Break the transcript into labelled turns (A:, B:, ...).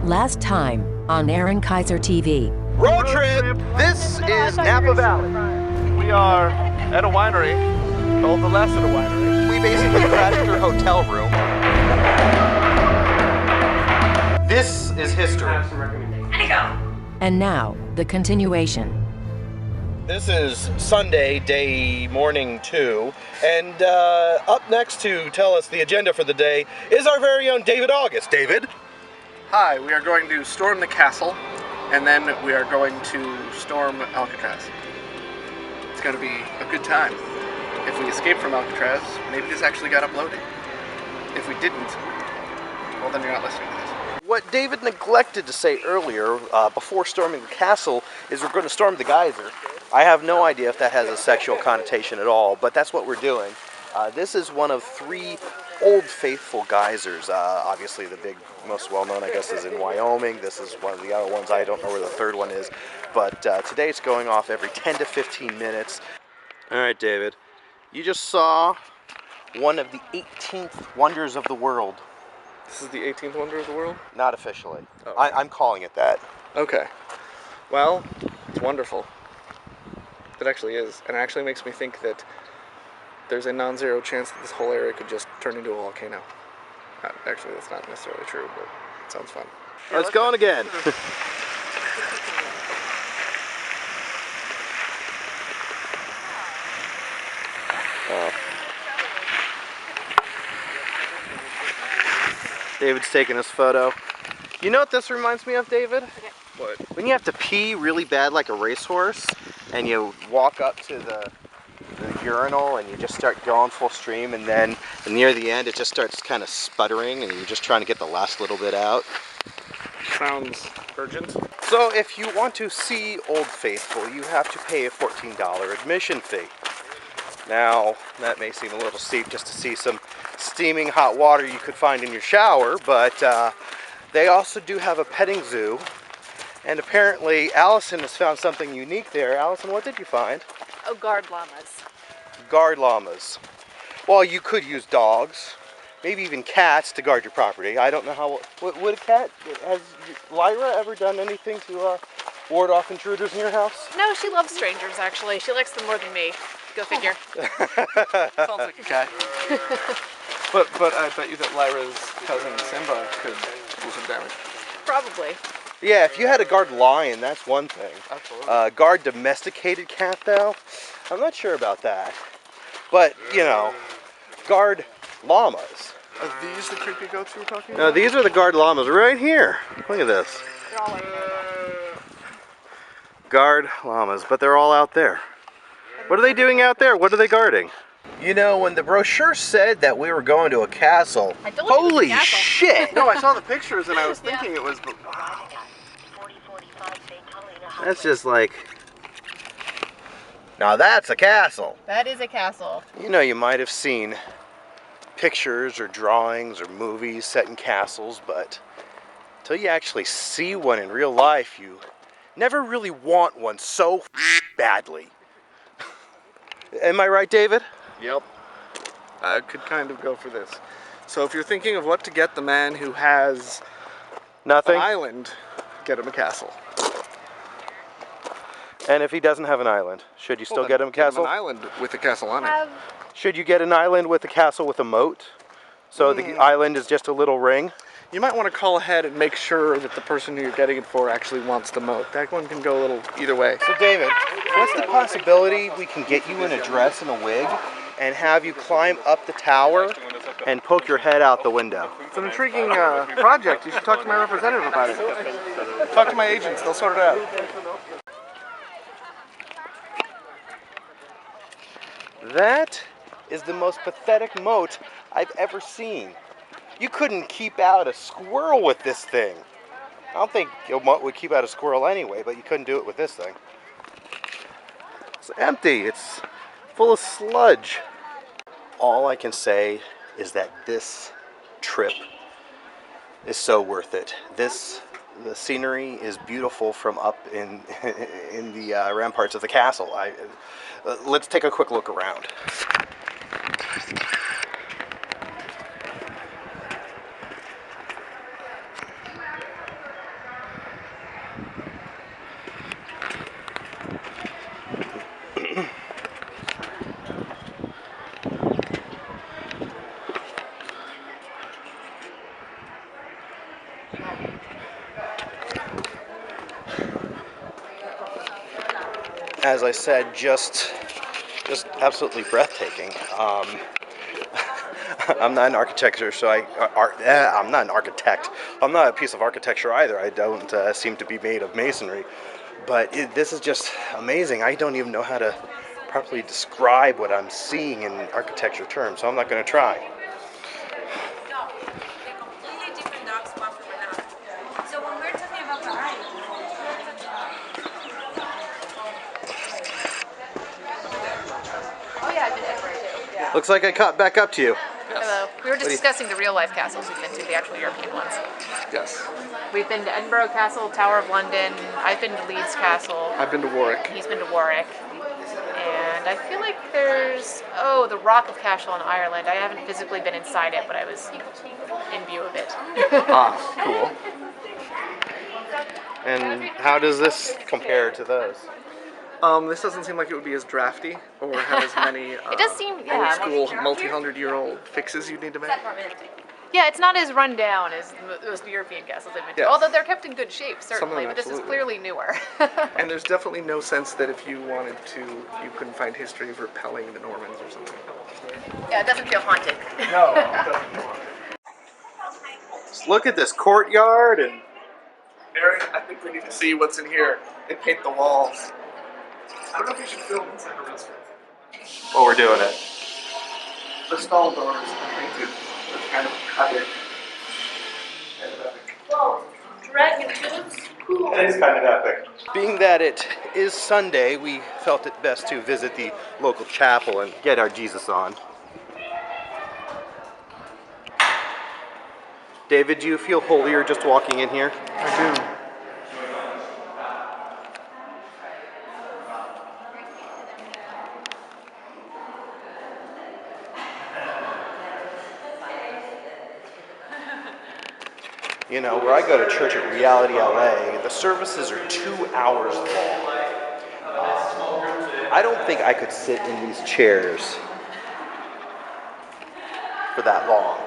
A: Last time on Aaron Kaiser TV.
B: Road trip! This is Napa Valley.
C: We are at a winery called the Lassiter Winery.
B: We basically crashed your hotel room. This is history.
A: And now, the continuation.
B: This is Sunday, day morning 2, and up next to tell us the agenda for the day is our very own David August. David?
C: Hi, we are going to storm the castle, and then we are going to storm Alcatraz. It's going to be a good time. If we escape from Alcatraz, maybe this actually got uploaded. If we didn't, well then you're not listening to this.
B: What David neglected to say earlier, before storming the castle, is we're going to storm the geyser. I have no idea if that has a sexual connotation at all, but that's what we're doing. This is one of 3 Old Faithful geysers. Obviously the big, most well-known, I guess, is in Wyoming. This is one of the other ones. I don't know where the third one is. But today it's going off every 10 to 15 minutes. All right, David. You just saw one of the 18th wonders of the world.
C: This is the 18th wonder of the world?
B: Not officially.
C: Oh.
B: I'm calling it that.
C: Okay. Well, it's wonderful. It actually is. And it actually makes me think that there's a non-zero chance that this whole area could just turn into a volcano. Actually, that's not necessarily true, but it sounds fun.
B: Let's go on again. David's taking this photo. You know what this reminds me of, David?
C: Okay. What?
B: When you have to pee really bad like a racehorse, and you walk up to the urinal and you just start going full stream, and then near the end it just starts kind of sputtering and you're just trying to get the last little bit out.
C: Sounds urgent.
B: So if you want to see Old Faithful, you have to pay a $14 admission fee. Now, that may seem a little steep just to see some steaming hot water you could find in your shower, but they also do have a petting zoo, and apparently Allison has found something unique there. Allison, what did you find?
D: Oh, guard llamas.
B: Guard llamas. Well, you could use dogs, maybe even cats to guard your property. I don't know how. Would a cat? Has Lyra ever done anything to ward off intruders in your house?
D: No, she loves strangers, actually. She likes them more than me. Go figure.
C: Sounds like a cat. But I bet you that Lyra's cousin Simba could do some damage.
D: Probably.
B: Yeah, if you had a guard lion, that's one thing.
C: Absolutely.
B: Guard domesticated cat, though, I'm not sure about that. But, you know, guard llamas.
C: Are these the creepy goats you were talking
B: No,
C: about?
B: these are the guard llamas right here. Look at this.
D: They're all like that.
B: Guard llamas, but they're all out there. What are they doing out there? What are they guarding? You know, when the brochure said that we were going to a castle,
D: I told you it was a
B: holy
D: castle.
B: shit!
C: No, I saw the pictures and I was thinking it was. Wow.
B: That's just like, now that's a castle.
D: That is a castle.
B: You know, you might have seen pictures or drawings or movies set in castles, but until you actually see one in real life, you never really want one so badly. Am I right, David?
C: Yep. I could kind of go for this. So if you're thinking of what to get the man who has
B: Nothing?
C: an island, get him a castle.
B: And if he doesn't have an island, should you still
C: Well,
B: get him a castle?
C: Get him an island with a castle on it.
B: Should you get an island with a castle with a moat? So the island is just a little ring?
C: You might want to call ahead and make sure that the person who you're getting it for actually wants the moat. That one can go a little either way.
B: So David, what's the possibility we can get you in a dress and a wig and have you climb up the tower and poke your head out the window?
C: It's an intriguing project. You should talk to my representative about it. Talk to my agents. They'll sort it out.
B: That is the most pathetic moat I've ever seen. You couldn't keep out a squirrel with this thing. I don't think a moat would keep out a squirrel anyway, but you couldn't do it with this thing. It's empty. It's full of sludge. All I can say is that this trip is so worth it. The scenery is beautiful from up in the ramparts of the castle. Let's take a quick look around. As I said, just absolutely breathtaking. I'm not an architecture, so I'm not an architect. I'm not a piece of architecture either. I don't seem to be made of masonry. But this is just amazing. I don't even know how to properly describe what I'm seeing in architecture terms, so I'm not going to try.
E: Completely different dogs, one from another. So when we're talking about variety,
D: Oh yeah, I've been to Edinburgh too. Yeah.
B: Looks like I caught back up to you.
D: Hello. We were just discussing the real life castles we've been to, the actual European ones.
C: Yes.
D: We've been to Edinburgh Castle, Tower of London. I've been to Leeds Castle.
C: I've been to Warwick.
D: He's been to Warwick. And I feel like there's, the Rock of Cashel in Ireland. I haven't physically been inside it, but I was in view of it.
C: Cool.
B: And how does this compare to those?
C: This doesn't seem like it would be as drafty or have as many
D: It does seem,
C: old school, multi-hundred-year-old fixes you need to make.
D: Yeah, it's not as run down as most European castles I've been to.
C: Yes.
D: Although they're kept in good shape, certainly,
C: them
D: but this is
C: absolutely.
D: clearly newer.
C: And there's definitely no sense that if you wanted to, you couldn't find history of repelling the Normans or something.
D: Yeah, it doesn't feel haunted.
C: No, it doesn't.
B: Just look at this courtyard and
C: Eric, I think we need to see what's in here and paint the walls. I don't know if we should film inside a restaurant.
B: well, we're doing it.
C: The stall doors are painted with kind of cutted. Kind of epic.
E: whoa, dragon tools.
B: It is kind of epic. Being that it is Sunday, we felt it best to visit the local chapel and get our Jesus on. David, do you feel holier just walking in here?
C: I do.
B: You know, where I go to church at Reality LA, the services are 2 hours long. I don't think I could sit in these chairs for that long.